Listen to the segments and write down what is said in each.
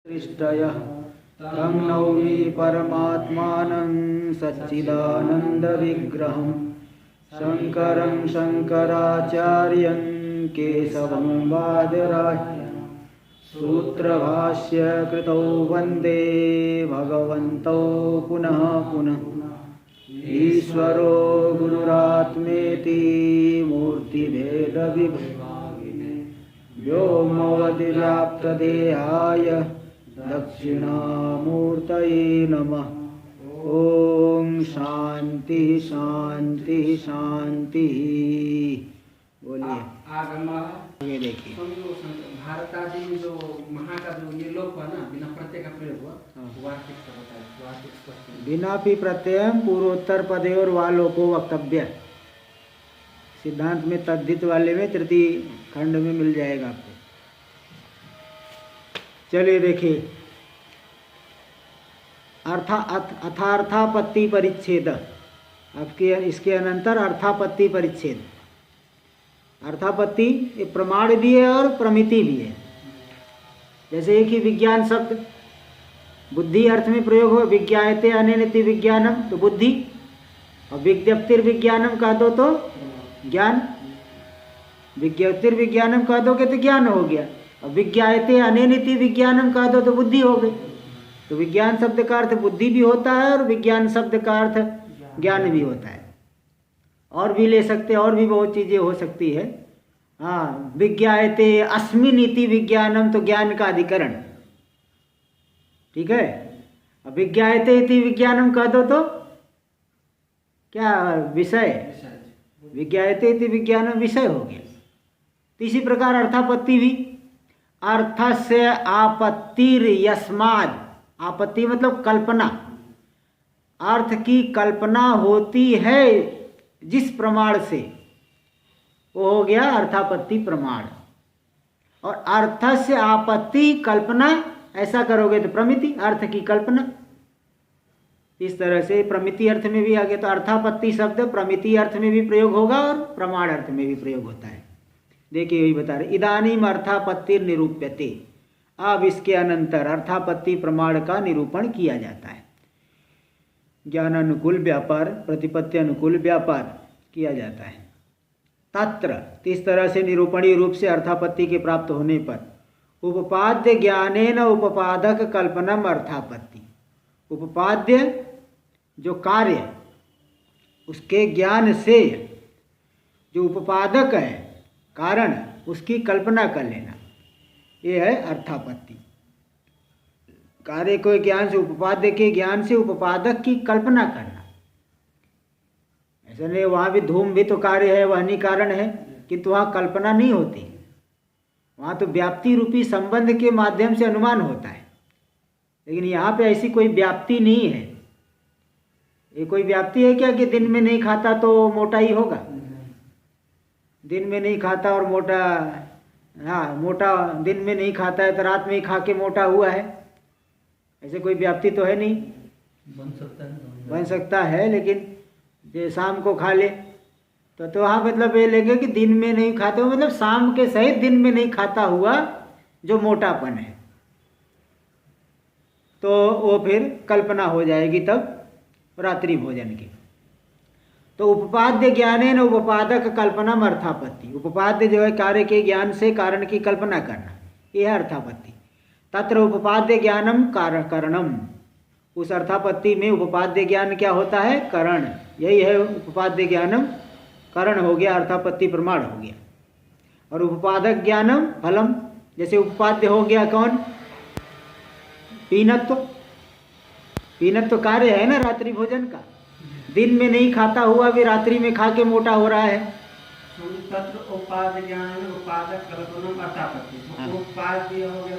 दृष्टयः तं नौमि परमात्मानं सच्चिदानन्दविग्रहं शङ्करं शङ्कराचार्यं केशवं बादरायणं सूत्रभाष्य कृतौ वन्दे भगवन्तौ पुनः पुनः ईश्वरो गुरुरात्मेति मूर्तिभेदविभागिने व्योमवद्व्याप्तदेहाय दक्षिणामूर्तये नमः। ओम शांति शांति शांति। बोलिए आगे देखिए। भारत आदि में जो महा का जो ये लोक हुआ ना, बिना प्रत्यय का प्रयोग हुआ, वार्तिक का होता है, वार्तिक स्पष्ट। बिना भी प्रत्यय पूर्वोत्तर पदे और वालों को वक्तव्य सिद्धांत में तद्धित वाले में तृतीय खंड में मिल जाएगा आपको। चलिए देखिए, अर्थापत्ति परिच्छेद। आपके इसके अनंतर अर्थापत्ति परिच्छेद। अर्थापत्ति प्रमाण भी है और प्रमिति भी है। जैसे एक ही विज्ञान शब्द बुद्धि अर्थ में प्रयोग हो, विज्ञायते अनेनति विज्ञानम तो बुद्धि, और विज्ञप्तिर्विज्ञानम कह दो तो ज्ञान, विज्ञप्तिर्विज्ञानम कह दोगे तो ज्ञान हो गया, और विज्ञायते अनेनिति विज्ञानम कह दो तो बुद्धि हो गई। तो विज्ञान शब्द का अर्थ बुद्धि भी होता है और विज्ञान शब्द का अर्थ ज्ञान भी होता है। और भी ले सकते हैं, और भी बहुत चीज़ें हो सकती है। हाँ, विज्ञायते अस्मिनिति विज्ञानम तो ज्ञान का अधिकरण, ठीक है। अब विज्ञायते इति विज्ञानम कह दो तो क्या विषय, विज्ञायते इति विज्ञानम विषय हो गया। तो इसी प्रकार अर्थापत्ति भी, अर्थस्य आपत्तिर्यस्माद्, आपत्ति मतलब कल्पना, अर्थ की कल्पना होती है जिस प्रमाण से, वो हो गया अर्थापत्ति प्रमाण। और अर्थस्य आपत्ति कल्पना ऐसा करोगे तो प्रमिति, अर्थ की कल्पना। इस तरह से प्रमिति अर्थ में भी आ गया। तो अर्थापत्ति शब्द प्रमिति अर्थ में भी प्रयोग होगा और प्रमाण अर्थ में भी प्रयोग होता है। देखिए यही बता रहे, इदानीम अर्थापत्ति निरूप्यते। अब इसके अनंतर अर्थापत्ति प्रमाण का निरूपण किया जाता है। ज्ञान अनुकूल व्यापार, प्रतिपत्ति अनुकूल व्यापार किया जाता है। तत्र इस तरह से निरूपणीय रूप से अर्थापत्ति के प्राप्त होने पर उपपाद्य ज्ञानेन उपपादक कल्पनम अर्थापत्ति। उपपाद्य जो कार्य, उसके ज्ञान से जो उपपादक है कारण, उसकी कल्पना कर लेना, ये है अर्थापत्ति। कार्य को ज्ञान से, उपपाद्य के ज्ञान से उपपादक की कल्पना करना। ऐसा नहीं, वहाँ भी धूम भी तो कार्य है, वह नहीं कारण है, किंतु वहाँ कल्पना नहीं होती। वहाँ तो व्याप्ति रूपी संबंध के माध्यम से अनुमान होता है। लेकिन यहाँ पे ऐसी कोई व्याप्ति नहीं है। ये कोई व्याप्ति है क्या कि दिन में नहीं खाता तो मोटा ही होगा? दिन में नहीं खाता और मोटा, हाँ मोटा दिन में नहीं खाता है तो रात में ही खा के मोटा हुआ है, ऐसे कोई व्याप्ति तो है नहीं। बन सकता है लेकिन जो शाम को खा ले तो वहाँ मतलब ये लगे कि दिन में नहीं खाते हो, मतलब शाम के सहित दिन में नहीं खाता हुआ जो मोटापन है, तो वो फिर कल्पना हो जाएगी तब रात्रि भोजन की। तो उपपाद्य ज्ञानेन उपपादक कल्पनम अर्थापत्ति। उपपाद्य जो है कार्य के ज्ञान से कारण की कल्पना करना, यह है अर्थापत्ति। तत्र उपपाद्य ज्ञानम कारणम, उस अर्थापत्ति में उपपाद्य ज्ञान क्या होता है? करण। यही है उपपाद्य ज्ञानम, करण हो गया, अर्थापत्ति प्रमाण हो गया। और उपपादक ज्ञानम फलम, जैसे उपपाद्य हो गया कौन? पीनत्व। पीनत्व कार्य है ना रात्रि भोजन का, दिन में नहीं खाता हुआ भी रात्रि में खा के मोटा हो रहा है। तत्र उपाद्य ज्ञान उपादक कल्पनम अर्थापत्ति। उपाद्य हो गया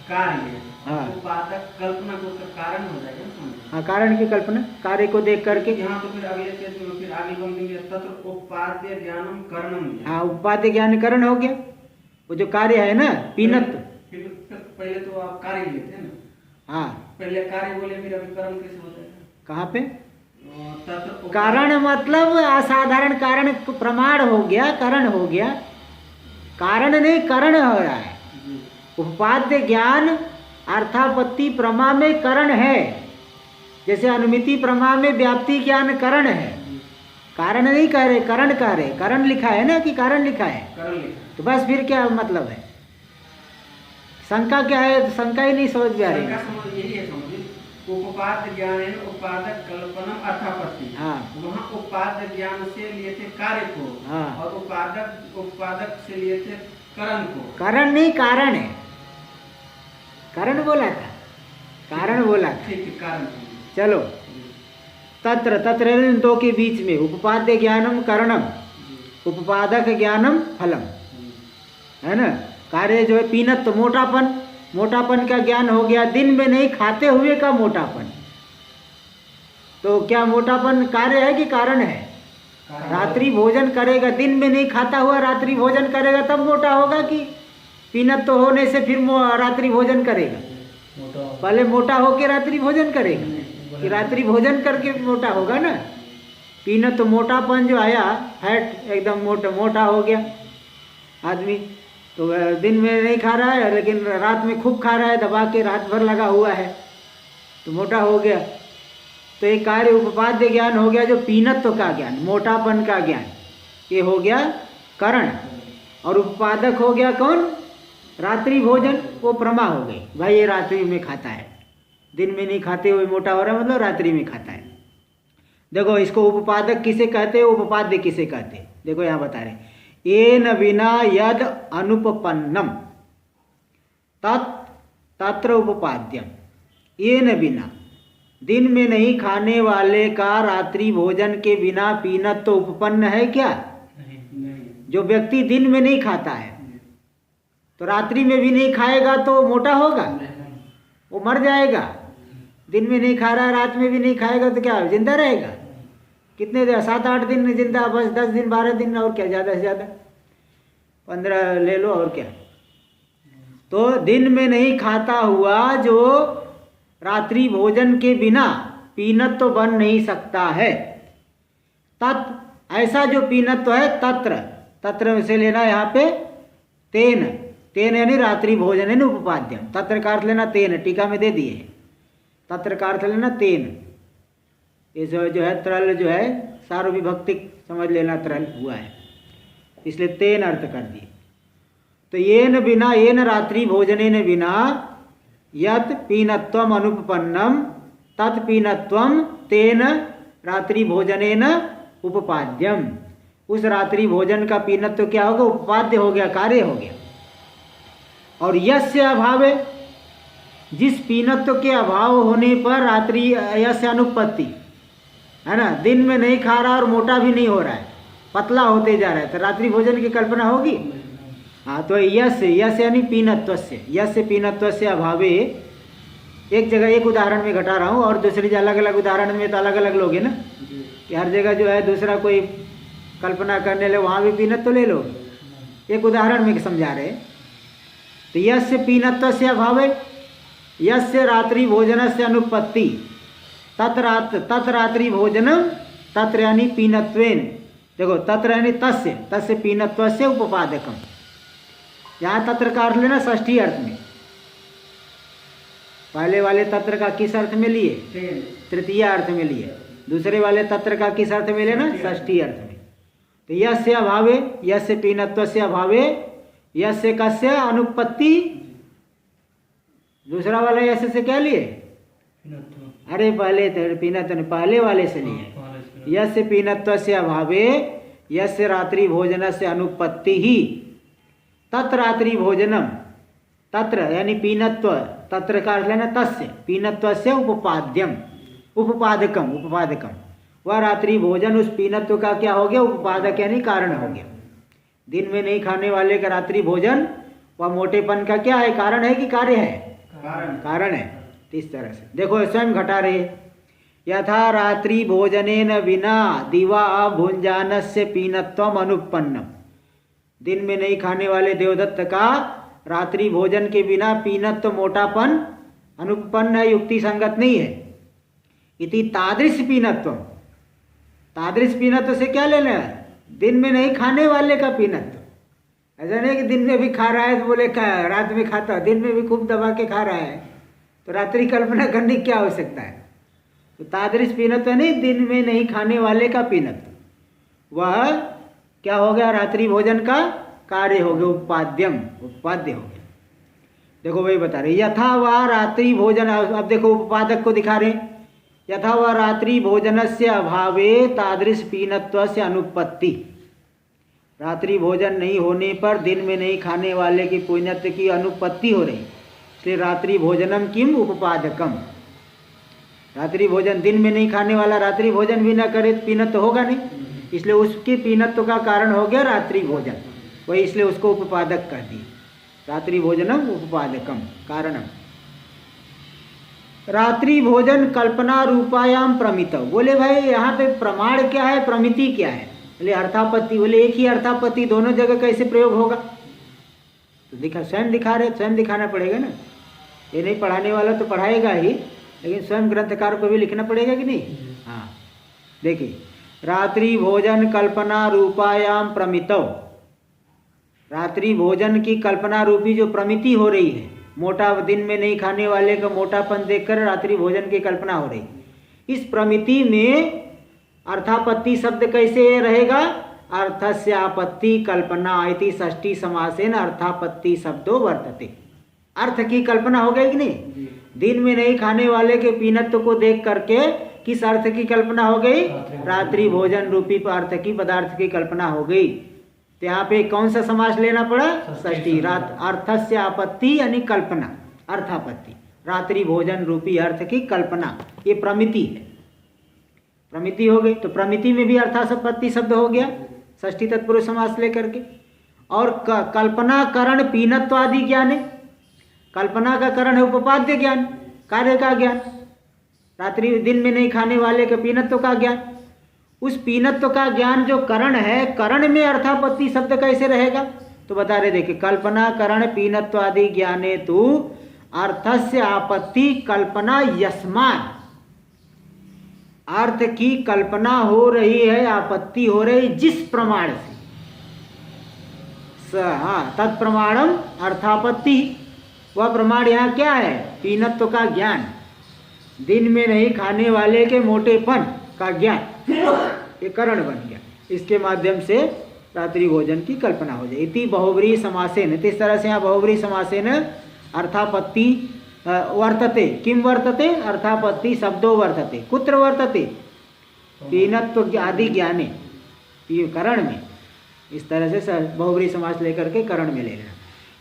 कार्य, उपादक कल्पना को तो कारण हो जाएगा। हाँ, कारण की कल्पना, कार्य को देख करके। यहाँ तो फिर अगले स्टेज में फिर आगे बोलेंगे तत्र उपाद्य ज्ञानम करणम। हाँ, उपाद्य ज्ञान करण हो गया। वो जो कार्य है ना पीनत्व, पहले तो आप कार्य लेते हैं ना। हाँ, पहले कार्य बोले फिर अभी कर्म कैसे होता है? कहाँ पे? कारण मतलब असाधारण कारण, प्रमाण हो गया, करण हो गया, कारण नहीं करण हो रहा है। उपपाद्य ज्ञान अर्थापत्ति प्रमा में करण है, जैसे अनुमिति प्रमा में व्याप्ति ज्ञान करण है। कारण नहीं कह रहे, करण कह रहे। करण लिखा है ना कि कारण लिखा है, करण लिखा। तो बस फिर क्या मतलब है? शंका क्या है? शंका ही नहीं समझ में आ रही। शंका समझ यही है, समझिए उपाद्य ज्ञान है उपादक कल्पनम अर्थापत्ति। हाँ, वहाँ उपाद्य ज्ञान से लिए थे कार्य को, हाँ, और उपादक से लिए थे करण को। करण नहीं कारण है, करण बोला था, कारण बोला था। ठीक है, कारण। चलो, तत्र तत्र इन दो के बीच में उपपाद्य ज्ञानम करणम, उपपादक ज्ञानम फलम, है ना। कार्य जो है पीनत, तो मोटापन, मोटापन का ज्ञान हो गया, दिन में नहीं खाते हुए का मोटापन। तो क्या मोटापन कार्य है कि कारण है? रात्रि भोजन करेगा, दिन में नहीं खाता हुआ रात्रि भोजन करेगा तब मोटा होगा, कि पीनत तो होने से फिर रात्रि भोजन करेगा? पहले मोटा होके रात्रि भोजन करेगा कि रात्रि भोजन करके मोटा होगा ना। पीनत तो मोटापन जो आया, फैट एकदम मोटा हो गया आदमी, तो दिन में नहीं खा रहा है लेकिन रात में खूब खा रहा है, दबा के रात भर लगा हुआ है, तो मोटा हो गया। तो एक कार्य उपपाद्य ज्ञान हो गया जो पीनत्व का ज्ञान, मोटापन का ज्ञान, ये हो गया करण। और उपपादक हो गया कौन? रात्रि भोजन, वो प्रमा हो गई। भाई ये रात्रि में खाता है, दिन में नहीं खाते हुए मोटा हो रहा है, मतलब रात्रि में खाता है। देखो इसको उपपादक किसे कहते हैं, उपपाद्य किसे कहते हैं? देखो यहाँ बता रहे, येन विना यद अनुपपन्नम तत्र उपपाद्यम। येन बिना, दिन में नहीं खाने वाले का रात्रि भोजन के बिना पीनत तो उपपन्न है क्या? नहीं। जो व्यक्ति दिन में नहीं खाता है तो रात्रि में भी नहीं खाएगा तो मोटा होगा? वो मर जाएगा। दिन में नहीं खा रहा, रात में भी नहीं खाएगा तो क्या जिंदा रहेगा? कितने दिन? 7-8 दिन जिंदा, बस 10 दिन 12 दिन, और क्या, ज़्यादा से ज़्यादा 15 ले लो, और क्या। तो दिन में नहीं खाता हुआ जो रात्रि भोजन के बिना पीनत तो बन नहीं सकता है। ऐसा जो पीनत्व है, तत्र से लेना यहाँ पे तेन यानी रात्रि भोजन है उपपाद्यम। तत्र का अर्थ लेना तेन, टीका में दे दिए। तत्र का अर्थ लेना तेन, ये जो है त्रल जो है सार्वविभक्तिक समझ लेना, त्रल हुआ है, इसलिए तेन अर्थ कर दिए। तो येन बिना, येन रात्रि भोजनेन बिना यत् पीनत्वम अनुपपन्नम तत् पीनत्वम तेन रात्रि भोजनेन उपपाद्यम। उस रात्रि भोजन का पीनत्व क्या होगा? उपपाद्य हो गया, कार्य हो गया। और यस्य अभावे, जिस पीनत्व के अभाव होने पर रात्रि यस्य अनुपत्ति, है ना, दिन में नहीं खा रहा और मोटा भी नहीं हो रहा है, पतला होते जा रहा है, तो रात्रि भोजन की कल्पना होगी? हाँ, तो यस्य यानी पीनत्वस्य, यस्य पीनत्वस्य अभावे। एक जगह एक उदाहरण में घटा रहा हूँ, और दूसरी अलग अलग उदाहरण में तो अलग अलग लोग हैं ना, कि हर जगह जो है दूसरा कोई कल्पना करने ले, वहाँ भी पीनत तो ले लो। एक उदाहरण में समझा रहे, तो यस्य पीनत्वस्य अभावे यस्य रात्रि भोजनस्य अनुपत्ति तत् रात्रि भोजनम, तत्र यानी पीनत्वेन। देखो तत्र यानी तस्य पीनत्वस्य उपपादकम। यहाँ तत्र का अर्थ लेना षष्ठी अर्थ में। पहले वाले तत्र का किस अर्थ में लिए? तृतीय अर्थ में लिए। दूसरे वाले तत्र का किस अर्थ में लेना? षष्ठी अर्थ में। तो यस्य अभावे, यस्य पीनत्वस्य अभावे, यस्य कस्य अनुपत्ति। दूसरा वाला यस्य से क्या लिए? अरे पहले पीनत्व, पहले वाले से लिए। यस्य पीनत्वस्य अभावे यस्य रात्रि भोजनस्य अनुपत्ति ही तत्र रात्रि भोजनम। तत्र यानी पीनत्व, तत्र का अर्थ लेना तस्य, पीनत्वस्य उपपाद्यम, उपपादकम। वह रात्रि भोजन उस पीनत्व का क्या हो गया? उपपादक यानी कारण हो गया। दिन में नहीं खाने वाले का रात्रि भोजन वह मोटेपन का क्या है? कारण है कि कार्य है? कारण है। तो इस तरह से देखो स्वयं घटा रहे, यथा रात्रि भोजनेन विना दिवा भुंजानस्य पीनत्वम अनुपन्नम। दिन में नहीं खाने वाले देवदत्त का रात्रि भोजन के बिना पीनत्व मोटापन अनुपन्न है, युक्ति संगत नहीं है। इति तादृश पीनत्व, तादृश पीनत्व से क्या लेना है? दिन में नहीं खाने वाले का पीनत्व। ऐसा नहीं कि दिन में भी खा रहा है तो बोले रात में खाता, दिन में भी खूब दबा के खा रहा है, तो रात्रि कल्पना करने की क्या आवश्यकता है? तो तादृश पीनत्व नहीं, दिन में नहीं खाने वाले का पीनत्व, वह क्या हो गया? रात्रि भोजन का कार्य हो गया, उपाद्यम, उपाद्य हो गया। देखो वही बता रहे, यथा वह रात्रि भोजन, अब देखो उपादक को दिखा रहे, यथा वह रात्रि भोजन से अभावे तादृश पीनत्व से अनुपत्ति, रात्रि भोजन नहीं होने पर दिन में नहीं खाने वाले की पुण्यत्व की अनुपत्ति हो रही, इसलिए रात्रि भोजनम किम उपपादकम, रात्रि भोजन दिन में नहीं खाने वाला रात्रि भोजन भी न करे पीनत्व होगा नहीं, इसलिए उसके पीनत्व का कारण हो गया रात्रि भोजन, वही इसलिए उसको उपपादक कर दिए, रात्रि भोजनम उपपादकम कारणम। रात्रि भोजन कल्पना रूपायाम प्रमितव, बोले भाई यहाँ पे प्रमाण क्या है, प्रमिति क्या है? बोले अर्थापत्ति, बोले एक ही अर्थापत्ति दोनों जगह कैसे प्रयोग होगा? तो दिखा, स्वयं दिखा रहे, स्वयं दिखाना पड़ेगा ना, ये नहीं पढ़ाने वाला तो पढ़ाएगा ही, लेकिन स्वयं ग्रंथकार को भी लिखना पड़ेगा कि नहीं? हाँ देखिए, रात्रि भोजन कल्पना रूपायाम प्रमितव, रात्रि भोजन की कल्पना रूपी जो प्रमिति हो रही है, मोटा दिन में नहीं खाने वाले का मोटापन देखकर रात्रि भोजन की कल्पना हो रही, इस प्रमिति में अर्थापत्ति शब्द कैसे रहेगा? अर्थस्य आपत्ति कल्पना इति षष्ठी समासेन अर्थापत्ति शब्दों वर्तते, अर्थ की कल्पना हो गई कि नहीं? दिन में नहीं खाने वाले के पीनत्व को देख करके किस अर्थ की कल्पना हो गई? रात्रि भोजन रूपी अर्थ की, पदार्थ की कल्पना हो गई। तो यहाँ पे कौन सा समास लेना पड़ा? षष्ठी। अर्थस्य आपत्ति यानी कल्पना, अर्थापत्ति, रात्रि भोजन रूपी अर्थ की कल्पना, ये प्रमिति है, प्रमिति हो गई। तो प्रमिति में भी अर्थापत्ति शब्द हो गया षष्ठी तत्पुरुष समास लेकर के। और कल्पना करण पीनत्व आदि ज्ञान है, कल्पना का करण है उपपाद्य ज्ञान, कार्य का ज्ञान, रात्रि दिन में नहीं खाने वाले के पीनत्व का ज्ञान। उस पीनत्व का ज्ञान जो करण है, करण में अर्थापत्ति शब्द कैसे रहेगा? तो बता रहे, देखिए, कल्पना करण पीनत्व आदि ज्ञाने तु अर्थस्य आपत्ति कल्पना यस्मात्, अर्थ की कल्पना हो रही है, आपत्ति हो रही जिस प्रमाण से, हाँ तत्प्रमाणम अर्थापत्ति, वह प्रमाण यहाँ क्या है? पीनत्व का ज्ञान, दिन में नहीं खाने वाले के मोटेपन का ज्ञान, ये करण बन गया, इसके माध्यम से रात्रि भोजन की कल्पना हो जाए। इति बहुव्रीहि समासेन, इस तरह से यहाँ बहुव्रीहि समासेन अर्थापत्ति वर्तते, किम वर्तते? अर्थापत्ति शब्दों वर्तते, कुत्र वर्तते? पीनत्व आदि ज्ञाने, करण में। इस तरह से बहुव्रीहि समास लेकर के करण में ले लेना।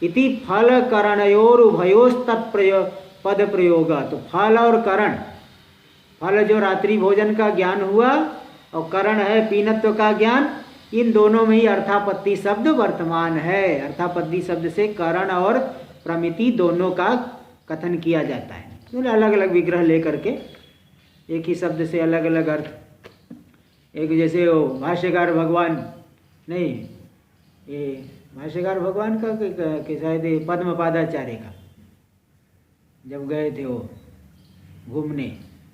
इति फल करणयोर उभयोस्तत्प्रयोग पद प्रयोग, तो फल और करण, फल जो रात्रि भोजन का ज्ञान हुआ और करण है पीनत्व का ज्ञान, इन दोनों में ही अर्थापत्ति शब्द वर्तमान है। अर्थापत्ति शब्द से करण और प्रमिति दोनों का कथन किया जाता है, अलग अलग विग्रह लेकर के एक ही शब्द से अलग अलग अर्थ। एक जैसे वो भाष्यकार भगवान, नहीं ये भाष्यकार भगवान का कि शायद पद्मपादाचार्य का, जब गए थे वो घूमने,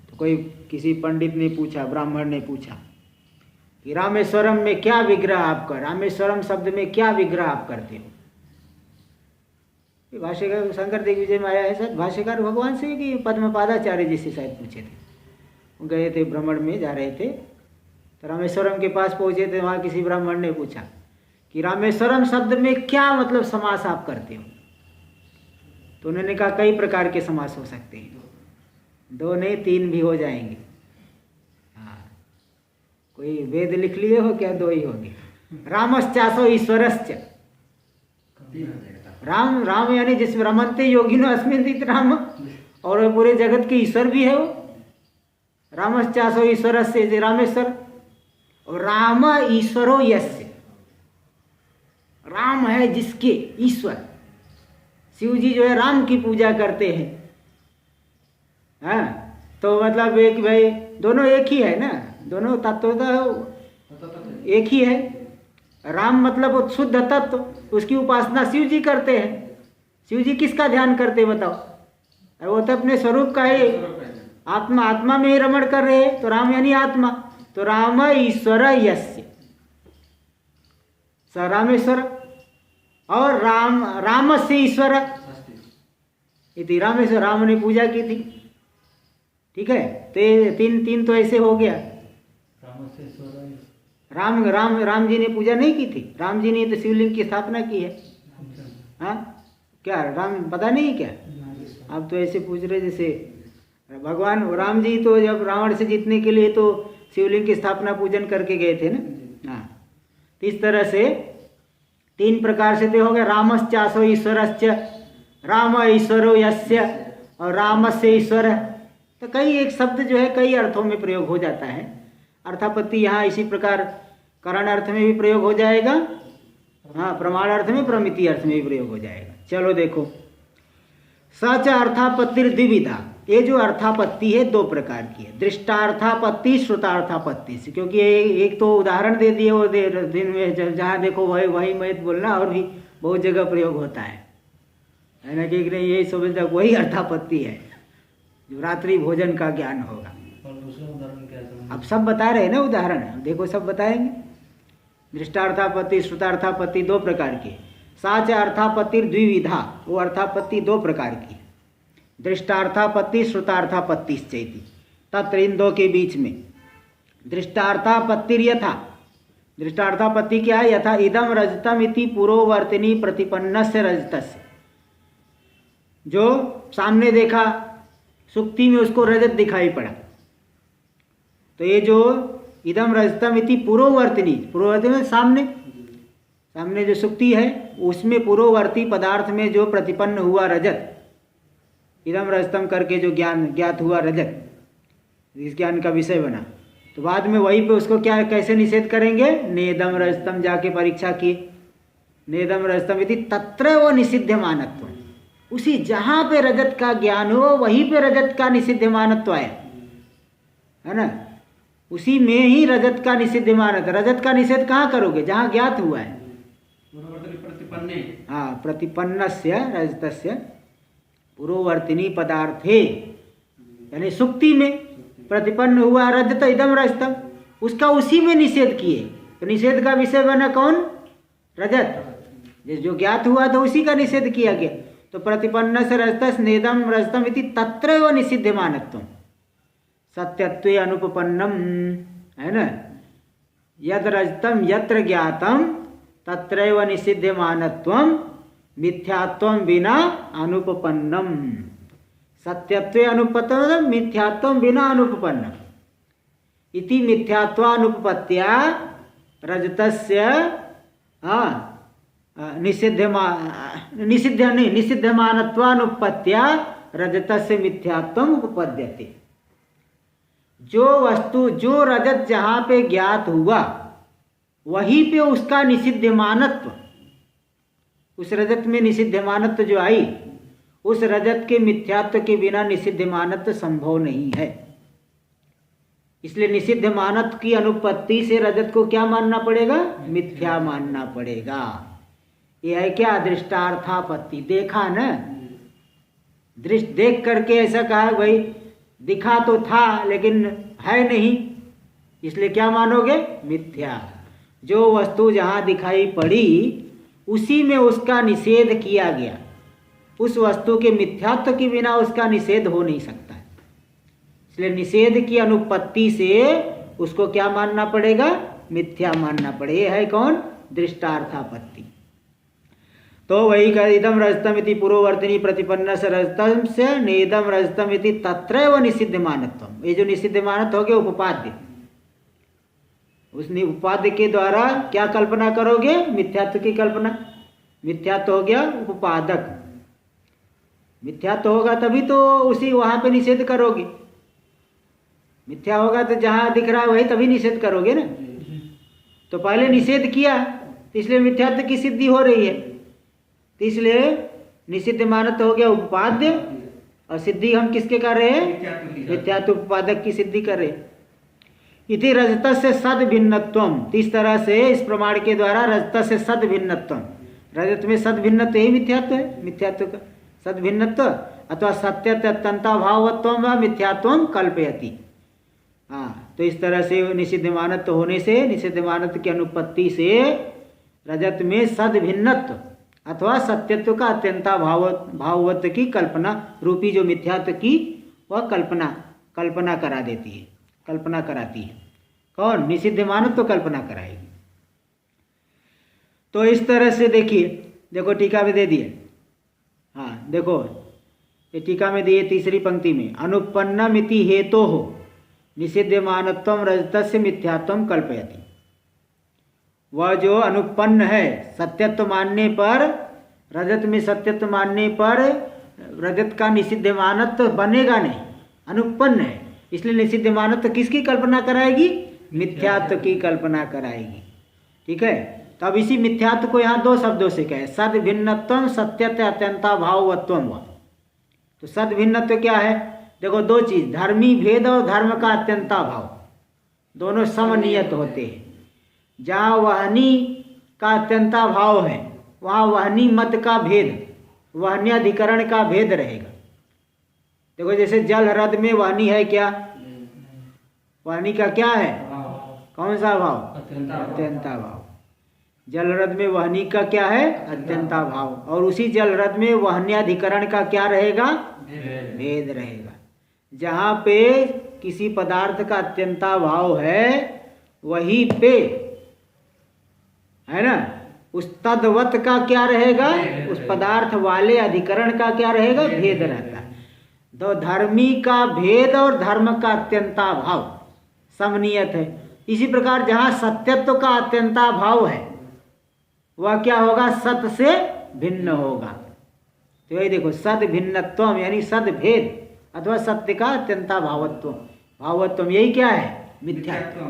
तो कोई किसी पंडित ने पूछा, ब्राह्मण ने पूछा कि रामेश्वरम में क्या विग्रह आपका, रामेश्वरम शब्द में क्या विग्रह आप करते हो? भाष्यकार शंकर दिग्विजय में आया है शायद, भाष्यकार भगवान से कि पद्मपादाचार्य जी से शायद पूछे थे। वो गए थे भ्रमण में जा रहे थे, तो रामेश्वरम के पास पहुँचे थे, वहाँ किसी ब्राह्मण ने पूछा कि रामेश्वरम शब्द में क्या मतलब समास आप करते हो? तो उन्होंने कहा कई प्रकार के समास हो सकते हैं, 2 नहीं 3 भी हो जाएंगे। हाँ, कोई वेद लिख लिए हो क्या? 2 ही होंगे। रामश्चासो ईश्वरश्च, राम राम यानी जिसमें रमनते योगिनो अस्मिन् राम, और पूरे जगत के ईश्वर भी है वो। रामश्चासो ईश्वरस्य रामेश्वर, और राम ईश्वरो यस्य, राम है जिसके ईश्वर। शिव जी जो है राम की पूजा करते हैं, हाँ, तो मतलब एक भाई दोनों एक ही है ना, दोनों तत्व एक ही है। राम मतलब शुद्ध तत्व, उसकी उपासना शिव जी करते हैं। शिव जी किसका ध्यान करते हैं बताओ? वो तो अपने स्वरूप का ही आत्मा, आत्मा में ही रमण कर रहे हैं, तो राम यानी आत्मा। तो राम ईश्वर यस्य, स रामेश्वर, और राम से ईश्वर, इति रामेश्वर, राम ने पूजा की थी। ठीक है, तो ये तीन तीन तो ऐसे हो गया। राम जी ने पूजा नहीं की थी, राम जी ने तो शिवलिंग की स्थापना की है। हाँ, क्या राम पता नहीं क्या? आप तो ऐसे पूछ रहे जैसे भगवान राम जी तो जब रावण से जीतने के लिए तो शिवलिंग की स्थापना पूजन करके गए थे ना। हाँ, तो इस तरह से तीन प्रकार से तो हो गया। रामश्चासो ईश्वरश्च, राम ईश्वरो यस्य, और रामस्य ईश्वर। तो कई एक शब्द जो है कई अर्थों में प्रयोग हो जाता है। अर्थापत्ति यहाँ इसी प्रकार करण अर्थ में भी प्रयोग हो जाएगा, हाँ, प्रमाण अर्थ में, प्रमिति अर्थ में भी प्रयोग हो जाएगा। चलो देखो, सच अर्थापत्ति द्विविधा। ये जो अर्थापत्ति है दो प्रकार की है, दृष्टार्थापत्ति, श्रुतार्थापत्ति से। क्योंकि एक तो उदाहरण दे दिए वो दिन में जहाँ देखो वही मत बोलना, और भी बहुत जगह प्रयोग होता है ना, कि नहीं यही समझ तक वही अर्थापत्ति है जो रात्रि भोजन का ज्ञान होगा। अब सब बता रहे हैं ना उदाहरण, देखो सब बताएंगे। दृष्टार्थापत्ति, श्रुतार्थापत्ति दो प्रकार की। साच अर्थापत्ति द्विविधा, वो अर्थापत्ति दो प्रकार की, दृष्टार्थापत्ति, श्रुतार्थापत्ति चैति। तत्र इन दो के बीच में दृष्टार्थापत्ति यथा, दृष्टार्थापत्ति क्या है? यथा इदम रजतम इति पुरोवर्तिनी प्रतिपन्नस्य रजतस्य। जो सामने देखा, सुक्ति में उसको रजत दिखाई पड़ा, तो ये जो इदम रजतम इति पुरोवर्तिनी, पुरोवर्तिनी में सामने जो सुक्ति है उसमें पुरोवर्ती पदार्थ में जो प्रतिपन्न हुआ रजत, इदम रजतम करके जो ज्ञान ज्ञात हुआ रजत, इस ज्ञान का विषय बना, तो बाद में वहीं पे उसको क्या कैसे निषेध करेंगे? नेदम रजतम जाके परीक्षा किए, नेदम रजतम इति तत्र वो निषिध्यमानत्व। उसी जहाँ पे रजत का ज्ञान हो वहीं पे रजत का निषिध्यमानत्व आया है ना, उसी में ही रजत का निषिध्यमानत्व। रजत का निषेध कहाँ करोगे? जहाँ ज्ञात हुआ है। हाँ, प्रतिपन्नस्य रजतस्य पुरोवर्तिनी पदार्थे, यानी सुक्ति में प्रतिपन्न हुआ रजत इदम रजतम, उसका उसी में निषेध किए, तो निषेध का विषय बना कौन? रजत। जो ज्ञात हुआ तो उसी का निषेध किया गया। तो प्रतिपन्न से रजतस नेदम रजतम इति तत्रैव निषिध्यमानत्वम, सत्यत्वे अनुपपन्नम, है ना। यद रजतम यत्र ज्ञातम तत्रैव निषिध्यमानत्वम मिथ्यात्वम बिना अनुपपन्नम, सत्यत्वे अनुपपन्नम मिथ्यात्वम बिना अनुपपन्नम इति मिथ्यात्वानुपपत्त्या रजतस्य निषिध्यमानत्वानुपपत्त्या रजतस्य मिथ्यात्वम उपपद्यते। जो वस्तु, जो रजत जहाँ पे ज्ञात हुआ वहीं पे उसका निषिध्यमानत्व, उस रजत में निषिध्यमानत्व जो आई, उस रजत के मिथ्यात्व के बिना निषिध्यमानत्व संभव नहीं है। इसलिए निषिध्यमानत्व की अनुपत्ति से रजत को क्या मानना पड़ेगा? मिथ्या मानना पड़ेगा। यह है क्या? दृष्टार्थापत्ति। देखा ना, दृष्ट देख करके ऐसा कहा भाई दिखा तो था लेकिन है नहीं, इसलिए क्या मानोगे? मिथ्या। जो वस्तु जहाँ दिखाई पड़ी उसी में उसका निषेध किया गया, उस वस्तु के मिथ्यात्व के बिना उसका निषेध हो नहीं सकता। इसलिए निषेध की अनुपत्ति से उसको क्या मानना पड़ेगा? मिथ्या मानना पड़ेगा। है कौन? दृष्टार्थापत्ति। तो वही कर इदम रजतम इति पुरोवर्तिनी प्रतिपन्न से रजतम से नेदम रजतम इति तत्रैव निषिध्यमानत्वम। ये जो निषिध्यमानत्व हो गया उपपाद्य, उस उपाद्य के द्वारा क्या कल्पना करोगे? मिथ्यात्व की कल्पना। मिथ्यात्व हो गया उपपादक। मिथ्यात्व होगा तभी तो उसी वहां पे निषेध करोगे। मिथ्या होगा तो जहां दिख रहा है वही तभी निषेध करोगे ना। तो पहले निषेध किया तो इसलिए मिथ्यात्व की सिद्धि हो रही है, तो इसलिए निषिद्ध मानत्व हो गया उपाद्य, और सिद्धि हम किसके कर रहे हैं? मिथ्यात्व उपादक की सिद्धि कर रहे हैं। इति रजत से सद भिन्नत्वम। इस तरह से इस प्रमाण के द्वारा रजत से सद भिन्नत्वम, रजत में सद भिन्नत्व ही मिथ्यात्व है। मिथ्यात्व का सद भिन्नत्व अथवा सत्य तत्ता भावत्वम व मिथ्यात्वम कल्पयति। हाँ, तो इस तरह से निषिद्ध मानत्व होने से, निषिद्ध मानत्व की अनुपत्ति से रजत में सद भिन्नत्व अथवा सत्यत्व का अत्यंता भाववत्व की कल्पना रूपी जो मिथ्यात्व की वह कल्पना करा देती है, कल्पना कराती है। कौन? निषिद्ध मानव तो कल्पना कराएगी। तो इस तरह से देखिए, देखो टीका में दे दिए, हाँ देखो ये टीका में दिए तीसरी पंक्ति में, अनुपन्नमिति हेतु हो निषिद्ध मानत्वम रजतस्य मिथ्यात्वम कल्पयति। वह जो अनुपन्न है, सत्यत्व मानने पर, रजत में सत्यत्व मानने पर रजत का निषिद्ध मानत्व बनेगा नहीं, अनुपन्न है, इसलिए निषिद्ध मानत्व किसकी कल्पना कराएगी? मिथ्यात्व की कल्पना कराएगी। ठीक है, तो अब इसी मिथ्यात्व को यहाँ दो शब्दों से कहे, सद भिन्नत्वम सत्यत्व अत्यंता भाववत्वम। हुआ तो सद भिन्नत्व क्या है? देखो दो चीज, धर्मी भेद और धर्म का अत्यंता भाव, दोनों समनियत होते हैं। जहाँ वहनी का अत्यंता भाव है वहाँ वहनी मत का भेद, वहन्याधिकरण का भेद रहेगा। देखो जैसे जल ह्रद में वहनी है क्या? वहनी का क्या है? कौन सा भाव? अत्यंता भाव। जल ह्रद में वहनी का क्या है? अत्यंता भाव। और उसी जल ह्रद में वहन्याधिकरण का क्या रहेगा? भेद रहेगा। जहाँ पे किसी पदार्थ का अत्यंता भाव है वहीं पे, है ना, उस तद्वत का क्या रहेगा? उस पदार्थ वाले अधिकरण का क्या रहेगा? भेद रहता है। तो धर्मी का भेद और धर्म का अत्यंता भाव समनियत है। इसी प्रकार जहाँ सत्यत्व का अत्यंता भाव है वह क्या होगा? सत से भिन्न होगा। तो यही देखो, सद भिन्नत्वम यानी सद भेद अथवा सत्य का अत्यंता भावत्व, यही क्या है? मिथ्यात्व।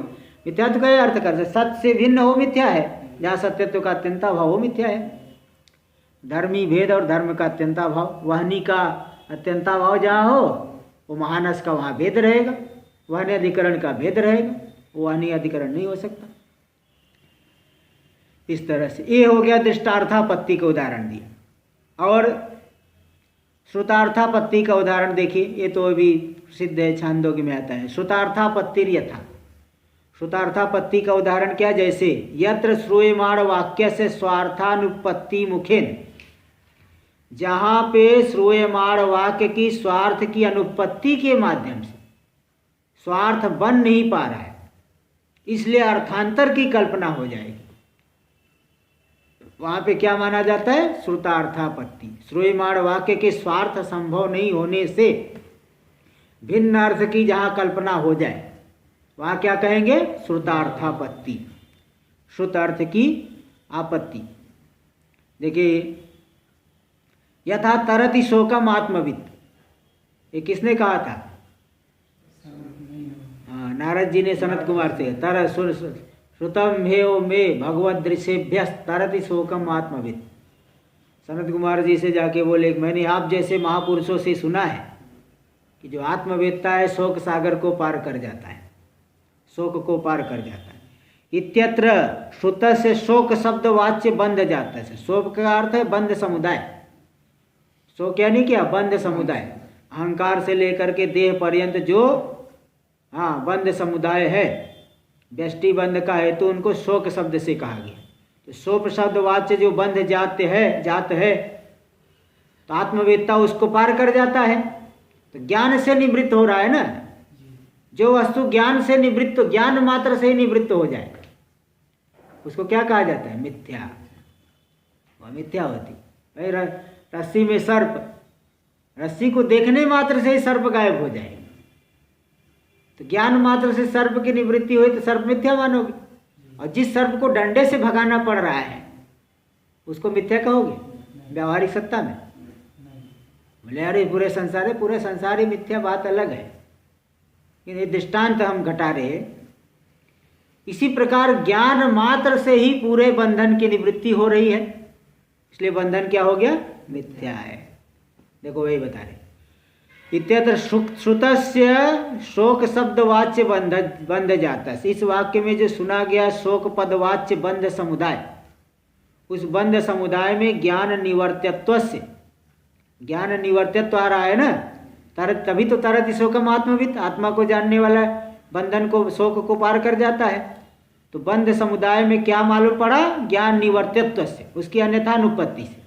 मिथ्यात्व का अर्थ कर, सत्य से भिन्न हो मिथ्या है, जहाँ सत्यत्व का अत्यंता भाव हो मिथ्या है। धर्मी भेद और धर्म का अत्यंता भाव, वहनी का अत्यंता भाव जहाँ हो वो महानस का वहाँ भेद रहेगा, वहनी अधिकरण का भेद रहेगा, वहनी अधिकरण नहीं हो सकता। इस तरह से ये हो गया दृष्टार्थापत्ति का उदाहरण दिया। और श्रुतार्थापत्ति का उदाहरण देखिए, ये तो अभी सिद्ध है, छांदोग्य में आता है। श्रुतार्थापत्तिर यथा, श्रुतार्थापत्ति का उदाहरण क्या? जैसे यत्र श्रूयमाण वाक्य से स्वार्थानुपत्ति मुखेन, जहाँ पे श्रूयमाण वाक्य की स्वार्थ की अनुपत्ति के माध्यम से स्वार्थ बन नहीं पा रहा है, इसलिए अर्थांतर की कल्पना हो जाएगी। वहाँ पे क्या माना जाता है? श्रुतार्थापत्ति। श्रूयमाण वाक्य के स्वार्थ संभव नहीं होने से भिन्न अर्थ की जहाँ कल्पना हो जाए वहाँ क्या कहेंगे? श्रुतार्थापत्ति, श्रुत अर्थ की आपत्ति। देखिए यथा तरति शोकम आत्मविद, ये किसने कहा था? हाँ, नारद जी ने सनत कुमार से, तर श्रुतम हेओ मे भगवत दृश्यभ्य तरति शोकम आत्मविद। सनत कुमार जी से जाके बोले, मैंने आप जैसे महापुरुषों से सुना है कि जो आत्मवेदता है शोक सागर को पार कर जाता है, शोक को पार कर जाता है। इत्यत्र श्रुत से शोक शब्द वाच्य बंध जाता है। शोक का अर्थ है बंध समुदाय। शोक यानी क्या? बंध समुदाय, अहंकार से लेकर के देह पर्यंत जो बंध समुदाय है, व्यष्टि बंध का हेतु तो उनको शोक शब्द से कहा गया। तो शोक शब्द वाच्य जो बंध जात है तो आत्मवेदता उसको पार कर जाता है। तो ज्ञान से निवृत्त हो रहा है ना, जो वस्तु ज्ञान से निवृत्त, ज्ञान मात्र से ही निवृत्त हो जाए उसको क्या कहा जाता है? मिथ्या। वह मिथ्या होती। भाई रस्सी में सर्प, रस्सी को देखने मात्र से ही सर्प गायब हो जाए, तो ज्ञान मात्र से सर्प की निवृत्ति हुई तो सर्प मिथ्या मानोगे। और जिस सर्प को डंडे से भगाना पड़ रहा है उसको मिथ्या कहोगे व्यावहारिक सत्ता में? बोले अरे पूरे संसार है, पूरे संसार ही मिथ्या, बात अलग है। ये दृष्टांत हम घटा रहे हैं। इसी प्रकार ज्ञान मात्र से ही पूरे बंधन की निवृत्ति हो रही है, इसलिए बंधन क्या हो गया? मिथ्या है। देखो वही बता रहे, इत्यत्र श्रुतस्य शोक शब्द वाच्य बंध जाता है। इस वाक्य में जो सुना गया शोक पद वाच्य बंध समुदाय, उस बंध समुदाय में ज्ञान निवर्त्यत्व से, ज्ञान निवर्त्यत्व आ रहा है ना, तभी तो तरति शोकम आत्मविद, आत्मा को जानने वाला बंधन को, शोक को पार कर जाता है। तो बंध समुदाय में क्या मालूम पड़ा? ज्ञान निवर्त्यत्व से, उसकी अन्यथा अनुपत्ति से।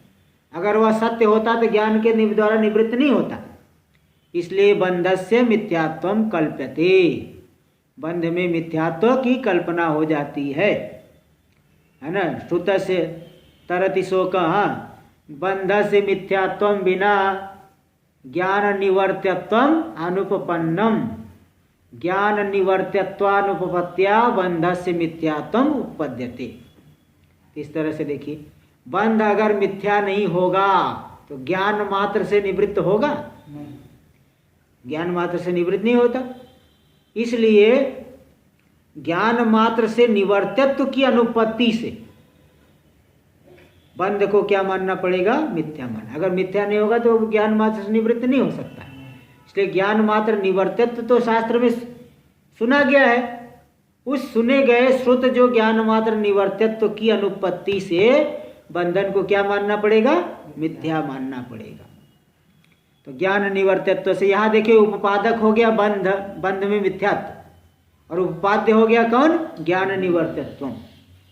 अगर वह सत्य होता तो ज्ञान के द्वारा निवृत्त नहीं होता। इसलिए बंधस्य मिथ्यात्वम कल्प्यते, बंध में मिथ्यात्व की कल्पना हो जाती है ना। श्रुत से तरति शोक, बंध से मिथ्यात्वम बिना ज्ञान निवर्त्यत्वम अनुपपन्नम, ज्ञान निवर्त्यत्वानुपपत्या बंध से मिथ्यात्वम उपपद्यते। इस तरह से देखिए, बंध अगर मिथ्या नहीं होगा तो ज्ञान मात्र से निवृत्त होगा? ज्ञान मात्र से निवृत्त नहीं होता। इसलिए ज्ञान मात्र से निवर्त्यत्व की अनुपत्ति से बंध को क्या मानना पड़ेगा? मिथ्या मानना। अगर मिथ्या नहीं होगा तो ज्ञान मात्र से निवृत्त नहीं हो सकता। इसलिए ज्ञान मात्र निवर्त्यत्व तो शास्त्र में सुना गया है। उस सुने गए श्रुत जो ज्ञान मात्र निवर्त्यत्व की अनुपत्ति से बंधन को क्या मानना पड़ेगा? मिथ्या मानना पड़ेगा। तो ज्ञान निवर्त्यत्व से यहाँ देखिए, उपपादक हो गया बंध, बंध में मिथ्यात्व, और उपाद्य हो गया कौन? ज्ञान निवर्त्यत्व।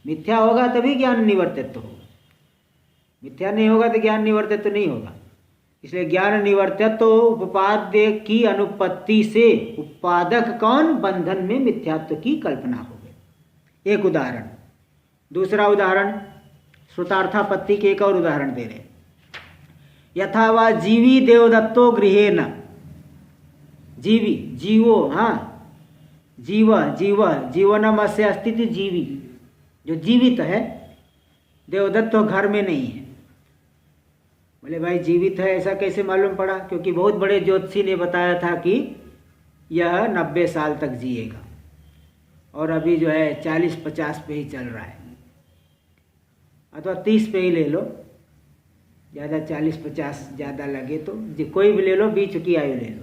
मिथ्या होगा तभी ज्ञान निवर्त्यत्व होगा, मिथ्या नहीं होगा तो ज्ञान निवर्त्यत्व नहीं होगा। इसलिए ज्ञान निवर्त्यत्व उपाद्य की अनुपत्ति से उपादक कौन? बंधन में मिथ्यात्व की कल्पना हो गई। एक उदाहरण। दूसरा उदाहरण श्रुतार्थापत्ति के एक और उदाहरण दे रहे। यथा वा जीवी देवदत्तो गृहेण, जीवी जीवो, जीव जीव जीवनमस्य अस्तित्व, जीवी जो जीवित है, देवदत्त तो घर में नहीं है। बोले भाई जीवित है ऐसा कैसे मालूम पड़ा? क्योंकि बहुत बड़े ज्योतिषी ने बताया था कि यह 90 साल तक जिएगा, और अभी जो है 40-50 पे ही चल रहा है, अथवा 30 पे ही ले लो, ज़्यादा 40-50 ज़्यादा लगे तो कोई भी ले लो, बीच की आयु ले लो।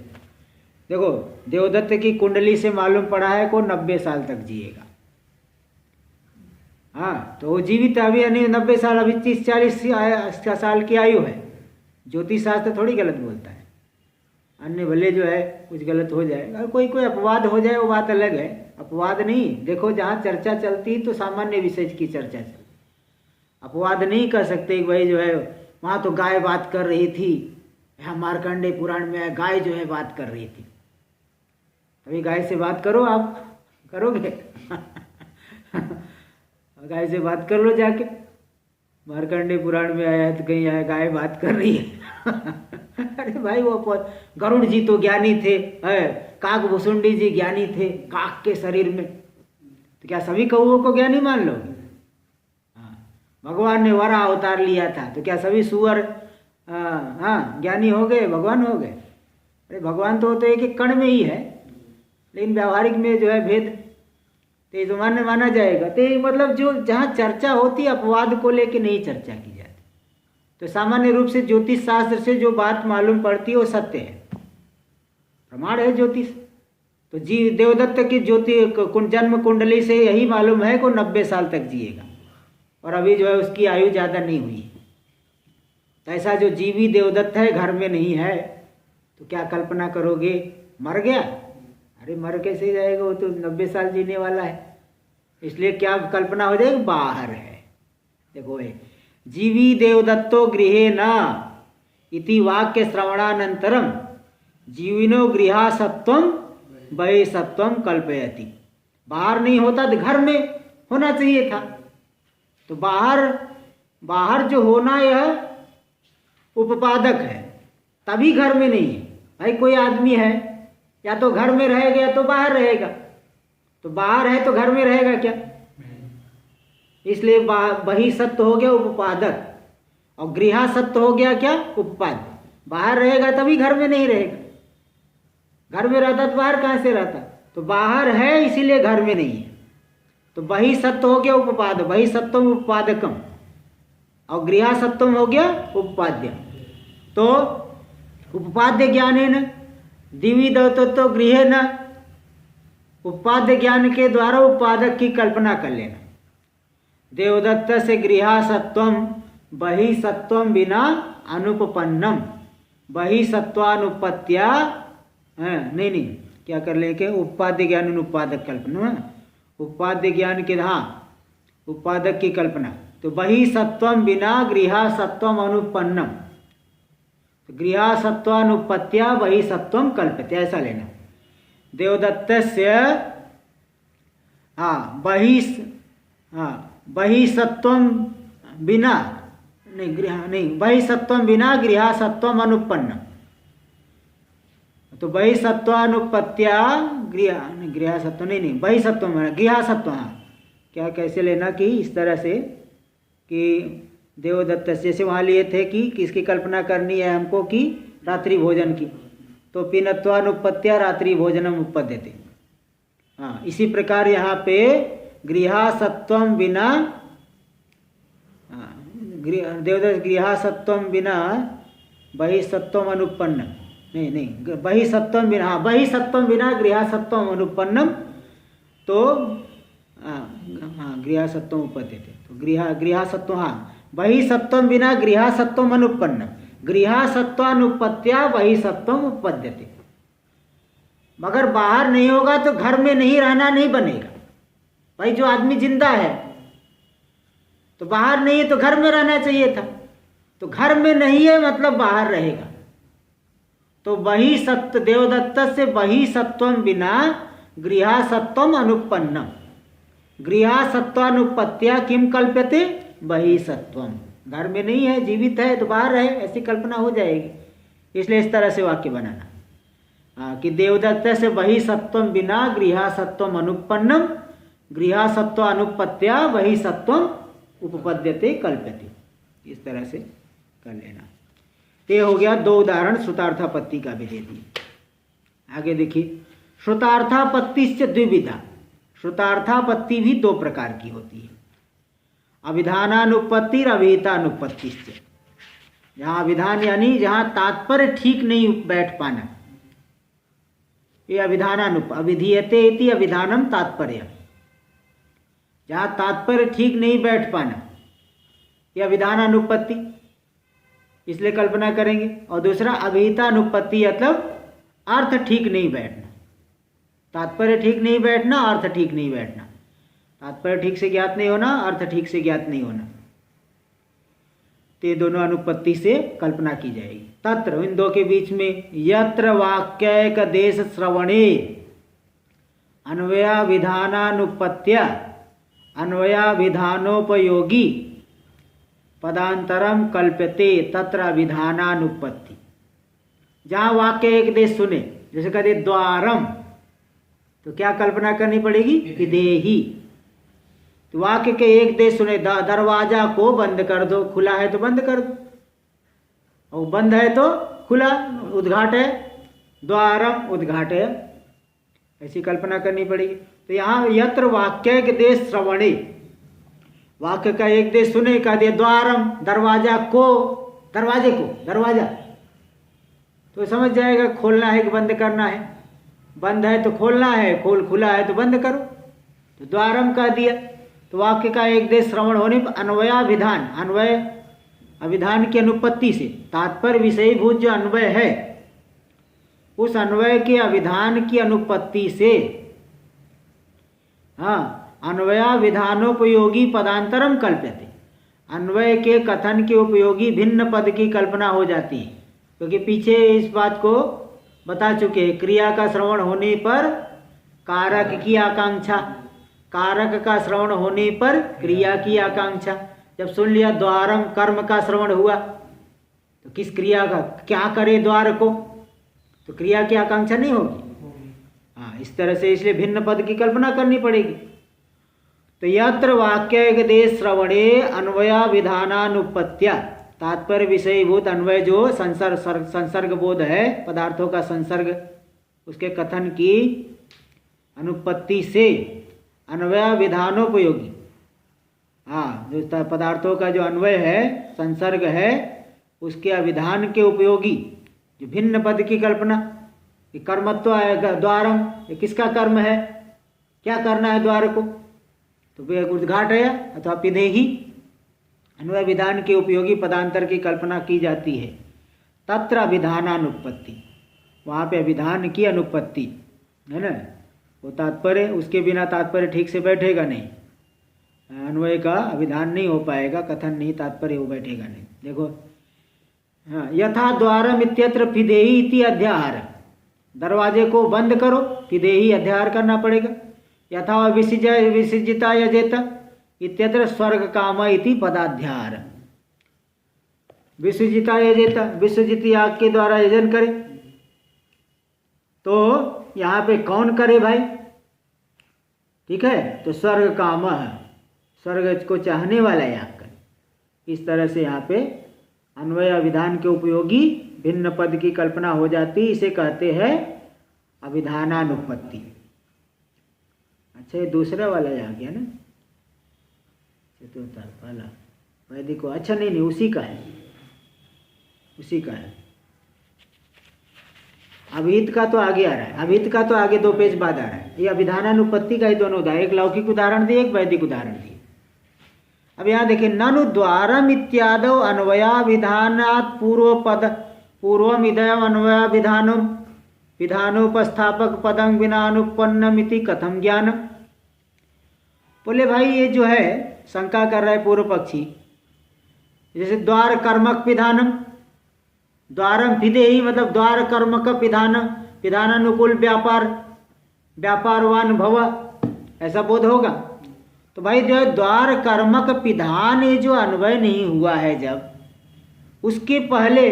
देखो देवदत्त की कुंडली से मालूम पड़ा है को 90 साल तक जिएगा। तो वो जीवित अभी यानी 90 साल, अभी 30-40 साल की आयु है। ज्योतिष शास्त्र थोड़ी गलत बोलता है, अन्य भले जो है कुछ गलत हो जाए, और कोई कोई अपवाद हो जाए वो बात अलग है। अपवाद नहीं, देखो जहाँ चर्चा चलती तो सामान्य विषय की चर्चा चलती, अपवाद नहीं कर सकते कि भाई जो है वहाँ तो गाय बात कर रही थी, यहाँ मार्कंडे पुराण में गाय जो है बात कर रही थी, अभी गाय से बात करो, आप करोगे? गाय से बात कर लो जाके, मार्कंडे पुराण में आया है तो कहीं आया गाय बात कर रही है। अरे भाई वो गरुड़ जी तो ज्ञानी थे, काक भुसुंडी जी ज्ञानी थे काक के शरीर में, तो क्या सभी कौओं को ज्ञानी मान लो? भगवान ने वरा अवतार लिया था तो क्या सभी सुअर ज्ञानी हो गए, भगवान हो गए? अरे भगवान तो एक एक कण में ही है, लेकिन व्यावहारिक में जो है भेद तो ये तो माना जाएगा। तो मतलब जो जहाँ चर्चा होती अपवाद को लेके नहीं चर्चा की जाती। तो सामान्य रूप से ज्योतिष शास्त्र से जो बात मालूम पड़ती है वो सत्य है, प्रमाण है ज्योतिष। तो देवदत्त की जन्म कुंडली से यही मालूम है को 90 साल तक जिएगा, और अभी जो है उसकी आयु ज़्यादा नहीं हुई। तो ऐसा जो जीवी देवदत्त है घर में नहीं है, तो क्या कल्पना करोगे? मर गया? अरे मर कैसे जाएगा, वो तो 90 साल जीने वाला है। इसलिए क्या कल्पना हो जाएगी? बाहर है। देखो जीवी देवदत्तो गृहे न इति वाक्य श्रवणानंतरम जीविनो गृहासत्वम बहिसत्वम कल्पयति। बाहर नहीं होता तो घर में होना चाहिए था, तो बाहर जो होना यह उपपादक है, तभी घर में नहीं है। भाई कोई आदमी है या तो घर में रहेगा या तो बाहर रहेगा, तो बाहर है तो घर में रहेगा क्या? इसलिए बही सत्य हो गया उपपादक, और गृहा सत्य हो गया क्या? उपपाद्य। बाहर रहेगा तभी घर में नहीं रहेगा, घर में रहता तो बाहर कहाँ से रहता? तो बाहर है इसीलिए घर में नहीं है। तो बही सत्य हो गया उपपाद, बही सत्वम उपपादकम, और गृहा सत्वम हो गया उपपाद्य। तो उपपाद्य ज्ञानेन दिवी देवदत्तो गृहेण, उपपाद्य ज्ञान के द्वारा उपादक की कल्पना कर लेना। देवदत्त से गृहा सत्वम बही सत्वम बिना अनुपपन्नम, बही सत्वानुपत्या नहीं क्या कर ले के उपाद्य ज्ञान उपादक कल्पना, उपाद्य ज्ञान के उपादक की कल्पना। तो बही सत्वम बिना गृहा सत्वम अनुपन्नम, तो गृहा सत्वानुपत्या बही सत्वम कल्प्यते, ऐसा लेना। देवदत्तस्य बही सत्वम बिना बही सत्वम बिना गृहा सत्वम अनुपन्नम, तो बही सत्वानुपत्या गृहा सत्व नहीं बही सत्वम गृहा सत्व। क्या कैसे लेना कि इस तरह से कि देवदत्त जैसे वहाँ लिए थे कि किसकी कल्पना करनी है हमको कि रात्रि भोजन की, तो पीनत्वानुपत्या रात्रि भोजनम उपपद्यते। इसी प्रकार यहाँ पे गृहा सत्वम बिना देवदत्त गृहा सत्वम बिना बही सत्वम अनुपन्नम, नहीं बही सत्वम बिना बही सत्वम बिना गृहा सत्वम अनुपन्नम, तो गृहा सत्वम उपपद्यते। तो गृहा सत्व बही सत्वम बिना गृहा सत्वम अनुपन्नम, गृहा सत्वानुपत्या बही सत्वम उपपद्यते। मगर बाहर नहीं होगा तो घर में नहीं रहना नहीं बनेगा। भाई जो आदमी जिंदा है तो बाहर नहीं है तो घर में रहना चाहिए था, तो घर में नहीं है मतलब बाहर रहेगा। तो बही सत्व देवदत्त से बही सत्वम बिना गृहा सत्वम अनुपन्नम, गृहा सत्वानुपत्या किम कल्प्यते बही सत्वम, घर में नहीं है जीवित है तो बाहर रहे, ऐसी कल्पना हो जाएगी। इसलिए इस तरह से वाक्य बनाना कि देवदत्त से बही सत्वम बिना गृहा सत्वम अनुपन्नम, गृहा सत्वानुपत्या बही सत्वम उपपद्यते कल्प्यते, इस तरह से कर लेना। ये हो गया दो उदाहरण श्रुतार्थापत्ति का भी दे दिए। आगे देखिए, श्रुतार्थापत्ति से द्विविधा, श्रुतार्थापत्ति भी दो प्रकार की होती है, अभिधानानुपत्ति और अभिहितानुपत्ति से। जहाँ अभिधान यानी जहाँ तात्पर्य ठीक नहीं बैठ पाना, ये अभिधीयते इति अभिधानम तात्पर्य, जहाँ तात्पर्य ठीक नहीं बैठ पाना ये अभिधानानुपत्ति, इसलिए कल्पना करेंगे। और दूसरा अभिहितानुपत्ति मतलब अर्थ ठीक नहीं बैठना, तात्पर्य ठीक नहीं बैठना, अर्थ ठीक नहीं बैठना, तात्पर्य ठीक से ज्ञात नहीं होना, अर्थ ठीक से ज्ञात नहीं होना, तो ये दोनों अनुपत्ति से कल्पना की जाएगी। तत्र इन दो के बीच में यत्र वाक्यैक देश श्रवणे अन्वया विधानानुपत्या अन्वया विधानोपयोगी पदांतरम कल्प्यते तत्र विधानानुपत्ति। जहाँ वाक्य एक देश सुने, जैसे कहते द्वारम, तो क्या कल्पना करनी पड़ेगी विदेही। तो वाक्य के एक देश सुने, दरवाजा को बंद कर दो, खुला है तो बंद कर दो, और बंद है तो खुला, उद्घाट है, द्वारम उद्घाट है, ऐसी कल्पना करनी पड़ेगी। तो यहाँ यत्र वाक्य के देश श्रवणे, वाक्य का एक देश सुने, कह दिया द्वारम दरवाजा को, दरवाजे को दरवाजा, तो समझ जाएगा खोलना है कि बंद करना है, बंद है तो खोलना है, खुला है तो बंद करो, तो द्वारम कह दिया। तो वाक्य का एक देश श्रवण होने पर अन्वयाभिधान, अन्वय अभिधान की अनुपत्ति से तात्पर्य विषयीभूत जो अन्वय है, उस अन्वय के अभिधान की अनुपत्ति से अन्वया विधानोपयोगी पदांतरम कल्प्यते, अन्वय के कथन के उपयोगी भिन्न पद की कल्पना हो जाती है। क्योंकि पीछे इस बात को बता चुके हैं, क्रिया का श्रवण होने पर कारक की आकांक्षा, कारक का श्रवण होने पर क्रिया की आकांक्षा। जब सुन लिया द्वारम, कर्म का श्रवण हुआ, तो किस क्रिया का, क्या करे द्वार को, तो क्रिया की आकांक्षा नहीं होगी। इस तरह से इसलिए भिन्न पद की कल्पना करनी पड़ेगी। तो यत्र वाक्य देश श्रवणे अन्वया विधानानुपत्या, तात्पर्य विषयीभूत अन्वय जो संसर्ग बोध है, पदार्थों का संसर्ग, उसके कथन की अनुपत्ति से अन्वय विधानोपयोगी, जो पदार्थों का जो अन्वय है, संसर्ग है, उसके अभिधान के उपयोगी जो भिन्न पद की कल्पना, कि कर्मत्व है द्वारम, ये किसका कर्म है, क्या करना है द्वार को, तो वे उद्घाट है अथवा पिधेही, अन्वय विधान के उपयोगी पदांतर की कल्पना की जाती है। तत्र अभिधानानुपत्ति, वहाँ पे अभिधान की अनुपत्ति है ना, वो तात्पर्य, उसके बिना तात्पर्य ठीक से बैठेगा नहीं। अन्वय का अभिधान नहीं हो पाएगा, कथन नहीं, तात्पर्य वो बैठेगा नहीं। देखो हाँ, यथा द्वारम इत्यत्र पिदेही इति अध्याहार, दरवाजे को बंद करो, पिदेही अध्याहार करना पड़ेगा। यथा विसर्जिता यजेत इत्यत्र स्वर्ग काम इति पदाध्याहार, विसर्जिता यजेत, विसर्जित याग के द्वारा यजन करे। तो यहाँ पे कौन करे भाई? ठीक है, तो स्वर्ग काम है, स्वर्ग को चाहने वाला याग करे। इस तरह से यहाँ पे अन्वय अभिधान के उपयोगी भिन्न पद की कल्पना हो जाती, इसे कहते हैं अभिधानानुपत्ति। अच्छा, ये दूसरा वाला आ गया ना, चतुर्थ वाला वैदिक को, अच्छा नहीं उसी का है, उसी का है। अभिहित का तो आगे आ रहा है, अभिहित का तो आगे 2 पेज बाद आ रहा है। ये अभिधानानुपत्ति का ही दोनों उदाहरण, एक लौकिक उदाहरण दिए, एक वैदिक उदाहरण दिए। अब यहाँ देखिए, ननु द्वारम इत्यादौ अन्वयाभिधानात् पूर्वम इदयम् अन्वयाभिधानम विधानोपस्थापक पदं विना अनुपन्नमिति कथम ज्ञानम। बोले भाई ये जो है शंका कर रहा है पूर्व पक्षी, जैसे द्वार कर्मक विधानम, द्वारम विधेयी मतलब द्वार कर्मक विधानम, विधानानुकूल व्यापारवान भव, ऐसा बोध होगा। तो भाई जो है द्वार कर्मक विधान, ये जो अन्वय नहीं हुआ है जब, उसके पहले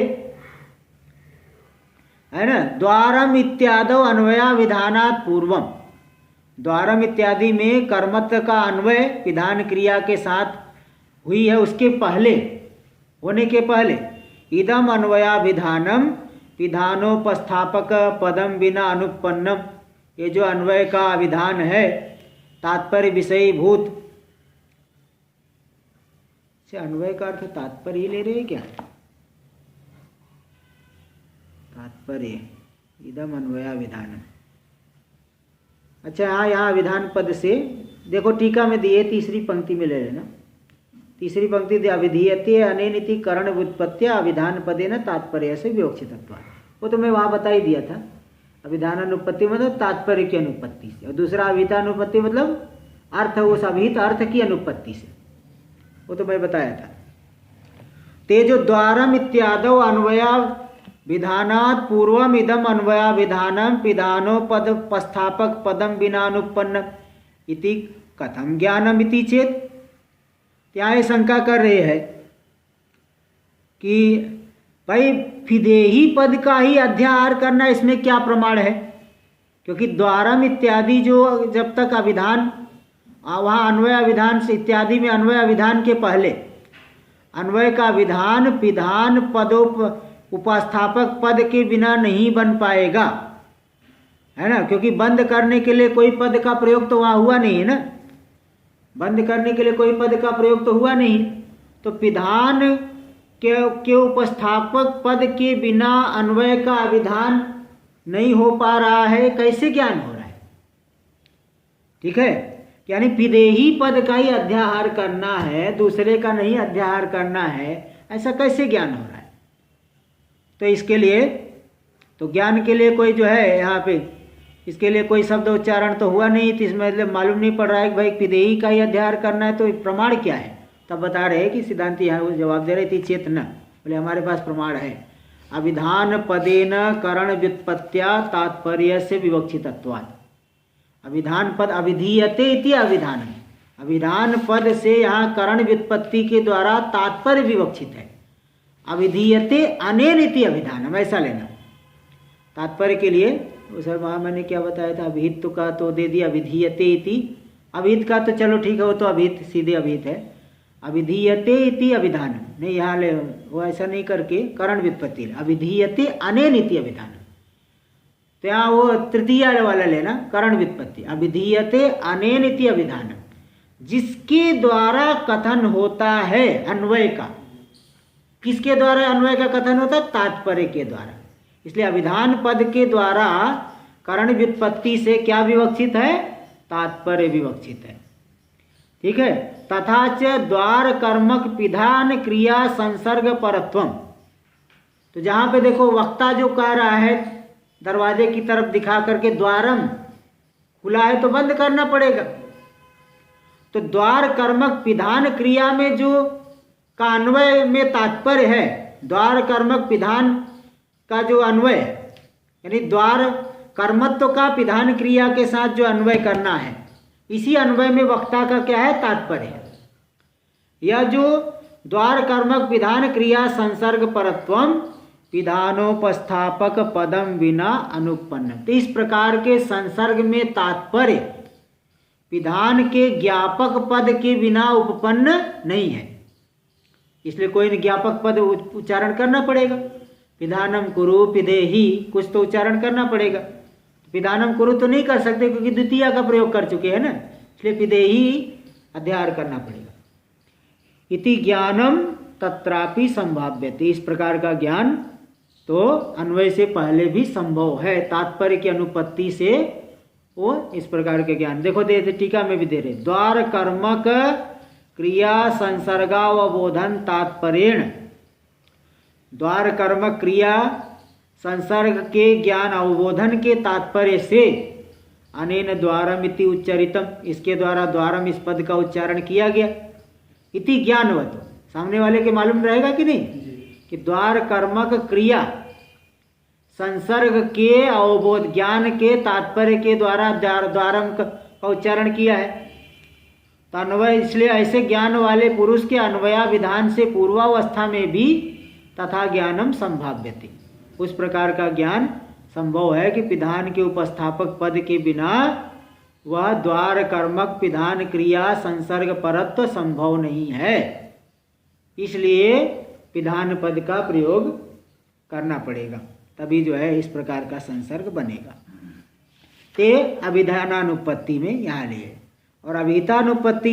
है ना, द्वारम इत्यादौ अन्वया विधानात् पूर्वम, द्वारम इत्यादि में कर्मत्व का अन्वय विधान क्रिया के साथ हुई है, उसके पहले, होने के पहले इदम अन्वया विधानम विधानोपस्थापक पदम विना अनुपन्नम, ये जो अन्वय का विधान है तात्पर्य विषयी भूत। अन्वय का अर्थ तात्पर्य ही ले रहे हैं क्या? तात्पर्य इदम अन्वया विधानम। अच्छा यहाँ विधान पद से देखो, टीका में दिए, तीसरी पंक्ति में ले लेना, तीसरी पंक्ति दे अविधीयते अनेनिति करण व्युत्पत्त्या अविधान पदे न तात्पर्य से विवक्षितत्वा, वो तो मैं वहाँ बता ही दिया था। अभिधानानुपत्ति मतलब तात्पर्य की अनुपत्ति से, और दूसरा अभिधानुपत्ति मतलब अर्थ, उस अभिहित अर्थ की अनुपत्ति से, वो तो मैं बताया था। तेजो द्वारम इत्यादौ अन्वया विधानात् पूर्वम इदम अन्वया विधानम विधानोपस्थापक पदम विना अनुपन्न इति कथम ज्ञानम इति चेत। क्या ये शंका कर रहे हैं कि भाई विधेही पद का ही अध्याहार करना, इसमें क्या प्रमाण है? क्योंकि द्वारम इत्यादि जो जब तक अभिधान, वहाँ अन्वय अभिधान से इत्यादि में अन्वय अभिधान के पहले अन्वय का विधान विधान उपस्थापक पद के बिना नहीं बन पाएगा, है ना, क्योंकि बंद करने के लिए कोई पद का प्रयोग तो वहाँ हुआ नहीं है ना, बंद करने के लिए कोई पद का प्रयोग तो हुआ नहीं। तो विधान के उपस्थापक पद के बिना अन्वय का विधान नहीं हो पा रहा है, कैसे ज्ञान हो रहा है? ठीक है, यानी विधेही पद का ही अध्याहार करना है, दूसरे का नहीं अध्याहार करना है, ऐसा कैसे ज्ञान हो रहा है? तो इसके लिए, तो ज्ञान के लिए कोई जो है यहाँ पे, इसके लिए कोई शब्द उच्चारण तो हुआ नहीं, तो इसमें मतलब मालूम नहीं पड़ रहा है कि भाई विधेयी का ही अध्याहार करना है, तो प्रमाण क्या है? तब बता रहे हैं कि सिद्धांति यहाँ जवाब दे रहे थे, चेतना, बोले हमारे पास प्रमाण है। अभिधान पदेन करण व्युत्पत्त्या तात्पर्य से विवक्षितत्वात्, अभिधान पद अविधीयते इति अभिधान, अभिधान पद से यहाँ करण व्युत्पत्ति के द्वारा तात्पर्य विवक्षित है। अविधीयते अनेन इति अभिधानम, ऐसा लेना तात्पर्य के लिए। सर वहाँ मैंने क्या बताया था, अभिहित का तो दे दिया अविधीयते इति, अभिहित का तो चलो ठीक है, वो तो अभिहित सीधे अभिहित है, अविधीयते इति अभिधानम नहीं, यहाँ ले वो ऐसा नहीं करके करण व्युत्पत्ति, अविधीयते अनेन इति अभिधानम, तो यहाँ वो तृतीय वाला लेना, करण व्युत्पत्ति, अविधीयते अनेन इति अभिधानम, जिसके द्वारा कथन होता है अन्वय का। किसके द्वारा अन्वय का कथन होता है? तात्पर्य के द्वारा। इसलिए अभिधान पद के द्वारा करण व्युत्पत्ति से क्या विवक्षित है? तात्पर्य विवक्षित है। ठीक है, तथा च द्वार कर्मक विधान क्रिया संसर्ग परत्वम, तो जहाँ पे देखो वक्ता जो कह रहा है दरवाजे की तरफ दिखा करके, द्वारम खुला है तो बंद करना पड़ेगा, तो द्वार कर्मक पिधान क्रिया में जो का अन्वय में तात्पर्य है, द्वार कर्मक पिधान का जो अन्वय, यानी द्वार कर्मत्व का पिधान क्रिया के साथ जो अन्वय करना है, इसी अन्वय में वक्ता का क्या है तात्पर्य। यह जो द्वार कर्मक पिधान क्रिया संसर्ग परत्वम पिधानोपस्थापक पदम बिना अनुपन्न, तो इस प्रकार के संसर्ग में तात्पर्य पिधान के ज्ञापक पद के बिना उपपन्न नहीं है, इसलिए कोई ज्ञापक पद उच्चारण करना पड़ेगा। पिधानम कुरु पिदेही, कुछ तो उच्चारण करना पड़ेगा। पिधानम कुरु तो नहीं कर सकते क्योंकि द्वितीय का प्रयोग कर चुके हैं ना, इसलिए पिदेही अध्याय करना पड़ेगा। इति ज्ञानम तत्रापि संभाव्यते, इस प्रकार का ज्ञान तो अन्वय से पहले भी संभव है, तात्पर्य की अनुपत्ति से वो इस प्रकार के ज्ञान। देखो दे टीका में भी दे रहे, द्वार कर्मक क्रिया संसर्गावबोधन तात्पर्येण, द्वार कर्मक क्रिया संसर्ग के ज्ञान अवबोधन के तात्पर्य से अनेन द्वारम इति उच्चरितम, इसके द्वारा द्वारम इस पद का उच्चारण किया गया। इति ज्ञानवत, सामने वाले के मालूम रहेगा कि नहीं कि द्वार कर्मक क्रिया संसर्ग के अवबोध ज्ञान के तात्पर्य के द्वारा द्वारम का उच्चारण किया है। तो अन्वय, इसलिए ऐसे ज्ञान वाले पुरुष के अन्वया विधान से पूर्वावस्था में भी तथा ज्ञानम संभाव्यते, उस प्रकार का ज्ञान संभव है कि पिधान के उपस्थापक पद के बिना वह द्वार कर्मक पिधान क्रिया संसर्ग परत्व संभव नहीं है, इसलिए पिधान पद का प्रयोग करना पड़ेगा, तभी जो है इस प्रकार का संसर्ग बनेगा। ते अभिधानानुपत्ति में यहाँ लिए। और अभिहितानुपत्ति,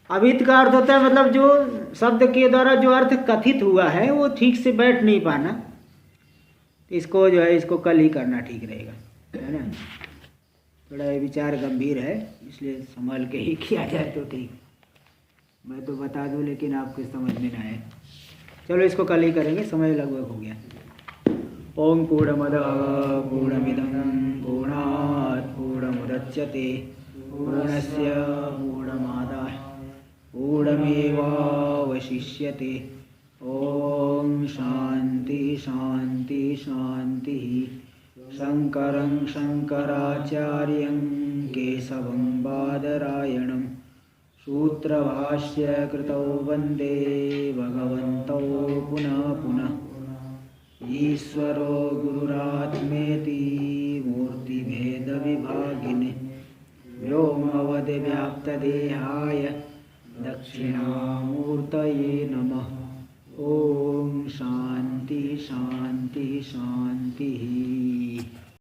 अभिहित का अर्थ होता है मतलब जो शब्द के द्वारा जो अर्थ कथित हुआ है वो ठीक से बैठ नहीं पाना, इसको जो है इसको कल ही करना ठीक रहेगा, है ना। थोड़ा ये विचार गंभीर है, इसलिए संभाल के ही किया जाए तो ठीक। मैं तो बता दूं लेकिन आपके समझ में ना आए, चलो इसको कल ही करेंगे, समय लगभग हो गया। ओम पूर्णमदः पूर्णमिदं पूर्णात् पूर्णमुदच्यते पूर्णस्य पूर्णमादाय पूर्णमेवावशिष्यते। ओम शांति शांति शांति। शंकरं शंकराचार्यं केशवं बादरायणं सूत्रभाष्य कृतौ वंदे भगवन्तौ पुनः पुनः। ईश्वरो गुरुरात्मेति मूर्तिभेदविभागिने व्योमवद्व्याप्तदेहाय दक्षिणामूर्तये नमः। ओम शांति शांति शांति।